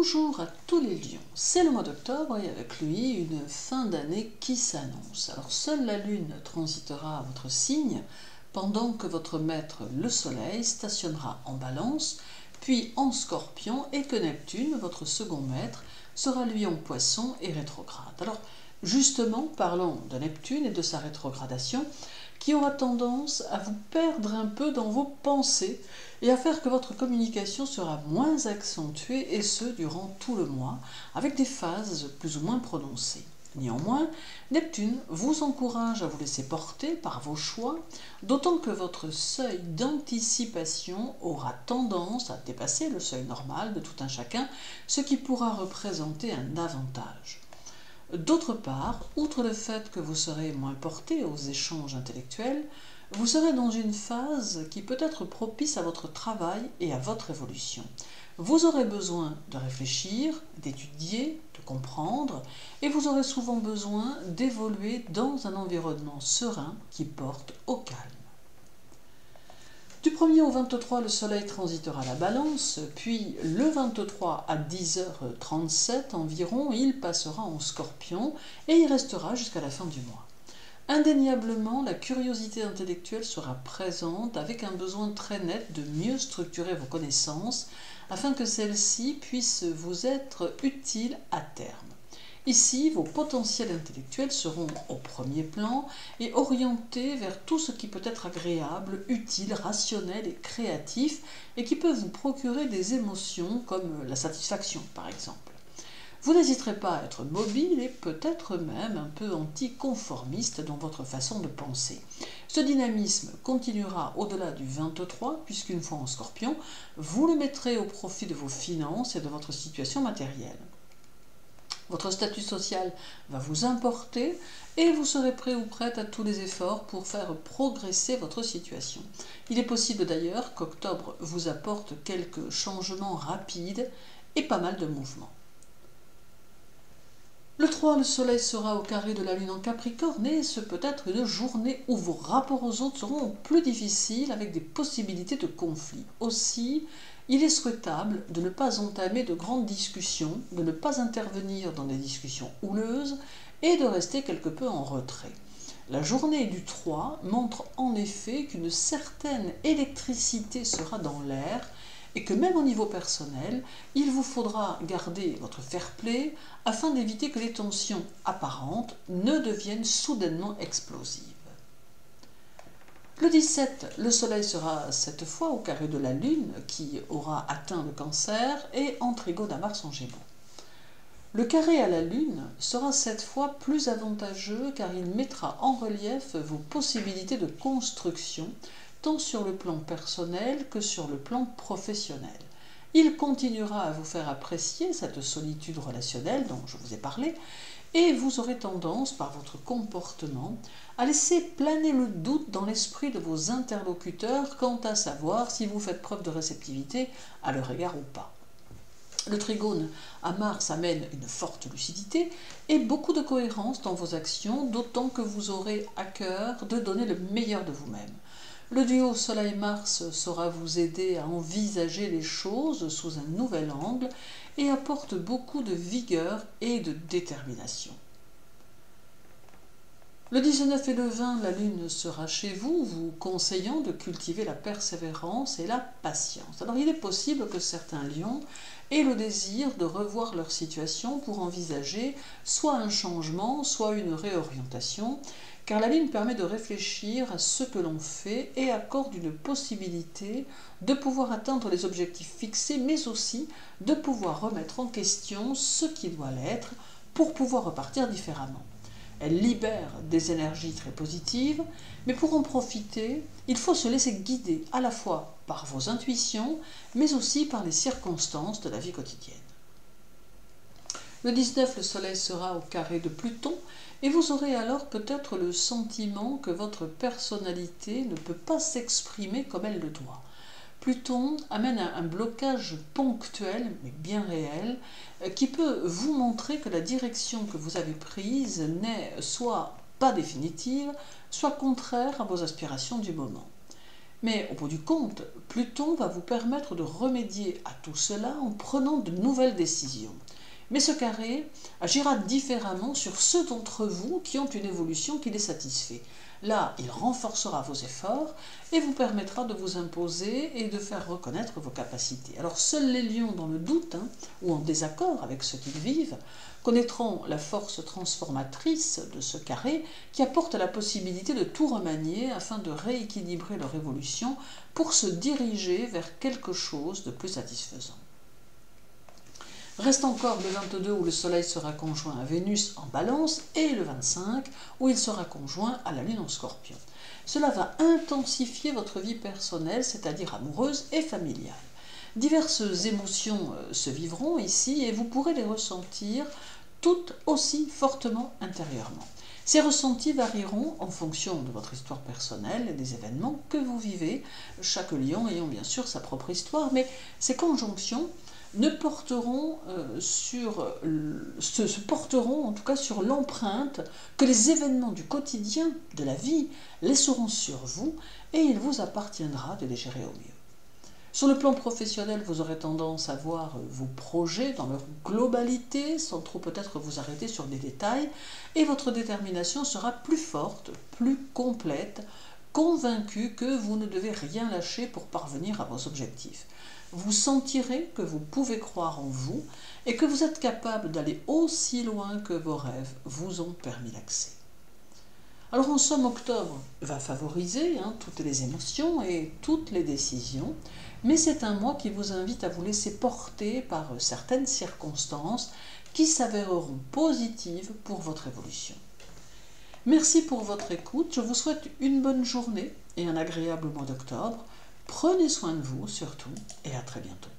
Bonjour à tous les lions, c'est le mois d'octobre et avec lui une fin d'année qui s'annonce. Alors seule la lune transitera à votre signe pendant que votre maître le soleil stationnera en balance, puis en scorpion et que Neptune, votre second maître, sera lui en poisson et rétrograde. Alors justement, parlons de Neptune et de sa rétrogradation qui aura tendance à vous perdre un peu dans vos pensées et à faire que votre communication sera moins accentuée et ce durant tout le mois avec des phases plus ou moins prononcées. Néanmoins, Neptune vous encourage à vous laisser porter par vos choix, d'autant que votre seuil d'anticipation aura tendance à dépasser le seuil normal de tout un chacun, ce qui pourra représenter un avantage. D'autre part, outre le fait que vous serez moins porté aux échanges intellectuels, vous serez dans une phase qui peut être propice à votre travail et à votre évolution. Vous aurez besoin de réfléchir, d'étudier, de comprendre, et vous aurez souvent besoin d'évoluer dans un environnement serein qui porte au calme. Du 1er au 23, le soleil transitera la balance, puis le 23 à 10h37 environ, il passera en scorpion et il restera jusqu'à la fin du mois. Indéniablement, la curiosité intellectuelle sera présente avec un besoin très net de mieux structurer vos connaissances afin que celles-ci puissent vous être utiles à terme. Ici, vos potentiels intellectuels seront au premier plan et orientés vers tout ce qui peut être agréable, utile, rationnel et créatif et qui peut vous procurer des émotions comme la satisfaction par exemple. Vous n'hésiterez pas à être mobile et peut-être même un peu anticonformiste dans votre façon de penser. Ce dynamisme continuera au-delà du 23 puisqu'une fois en scorpion, vous le mettrez au profit de vos finances et de votre situation matérielle. Votre statut social va vous importer et vous serez prêt ou prête à tous les efforts pour faire progresser votre situation. Il est possible d'ailleurs qu'octobre vous apporte quelques changements rapides et pas mal de mouvements. Le 3, le soleil sera au carré de la lune en Capricorne et ce peut être une journée où vos rapports aux autres seront plus difficiles avec des possibilités de conflit. Aussi, il est souhaitable de ne pas entamer de grandes discussions, de ne pas intervenir dans des discussions houleuses et de rester quelque peu en retrait. La journée du 3 montre en effet qu'une certaine électricité sera dans l'air et que même au niveau personnel, il vous faudra garder votre fair-play afin d'éviter que les tensions apparentes ne deviennent soudainement explosives. Le 17, le soleil sera cette fois au carré de la lune qui aura atteint le cancer et en trigone à Mars en Gémeaux. Le carré à la lune sera cette fois plus avantageux car il mettra en relief vos possibilités de construction tant sur le plan personnel que sur le plan professionnel. Il continuera à vous faire apprécier cette solitude relationnelle dont je vous ai parlé et vous aurez tendance, par votre comportement, à laisser planer le doute dans l'esprit de vos interlocuteurs quant à savoir si vous faites preuve de réceptivité à leur égard ou pas. Le trigone à Mars amène une forte lucidité et beaucoup de cohérence dans vos actions, d'autant que vous aurez à cœur de donner le meilleur de vous-même. Le duo Soleil-Mars saura vous aider à envisager les choses sous un nouvel angle et apporte beaucoup de vigueur et de détermination. Le 19 et le 20, la lune sera chez vous, vous conseillant de cultiver la persévérance et la patience. Alors il est possible que certains lions aient le désir de revoir leur situation pour envisager soit un changement, soit une réorientation, car la lune permet de réfléchir à ce que l'on fait et accorde une possibilité de pouvoir atteindre les objectifs fixés, mais aussi de pouvoir remettre en question ce qui doit l'être pour pouvoir repartir différemment. Elle libère des énergies très positives, mais pour en profiter, il faut se laisser guider à la fois par vos intuitions, mais aussi par les circonstances de la vie quotidienne. Le 19, le soleil sera au carré de Pluton, et vous aurez alors peut-être le sentiment que votre personnalité ne peut pas s'exprimer comme elle le doit. Pluton amène un blocage ponctuel, mais bien réel, qui peut vous montrer que la direction que vous avez prise n'est soit pas définitive, soit contraire à vos aspirations du moment. Mais au bout du compte, Pluton va vous permettre de remédier à tout cela en prenant de nouvelles décisions. Mais ce carré agira différemment sur ceux d'entre vous qui ont une évolution qui les satisfait. Là, il renforcera vos efforts et vous permettra de vous imposer et de faire reconnaître vos capacités. Alors seuls les lions dans le doute, ou en désaccord avec ce qu'ils vivent, connaîtront la force transformatrice de ce carré qui apporte la possibilité de tout remanier afin de rééquilibrer leur évolution pour se diriger vers quelque chose de plus satisfaisant. Reste encore le 22 où le Soleil sera conjoint à Vénus en Balance et le 25 où il sera conjoint à la Lune en Scorpion. Cela va intensifier votre vie personnelle, c'est-à-dire amoureuse et familiale. Diverses émotions se vivront ici et vous pourrez les ressentir toutes aussi fortement intérieurement. Ces ressentis varieront en fonction de votre histoire personnelle et des événements que vous vivez, chaque lion ayant bien sûr sa propre histoire, mais ces conjonctions se porteront en tout cas sur l'empreinte que les événements du quotidien, de la vie, laisseront sur vous et il vous appartiendra de les gérer au mieux. Sur le plan professionnel, vous aurez tendance à voir vos projets dans leur globalité, sans trop peut-être vous arrêter sur des détails, et votre détermination sera plus forte, plus complète, convaincu que vous ne devez rien lâcher pour parvenir à vos objectifs. Vous sentirez que vous pouvez croire en vous et que vous êtes capable d'aller aussi loin que vos rêves vous ont permis l'accès. Alors en somme, octobre va favoriser toutes les émotions et toutes les décisions, mais c'est un mois qui vous invite à vous laisser porter par certaines circonstances qui s'avéreront positives pour votre évolution. Merci pour votre écoute, je vous souhaite une bonne journée et un agréable mois d'octobre. Prenez soin de vous surtout et à très bientôt.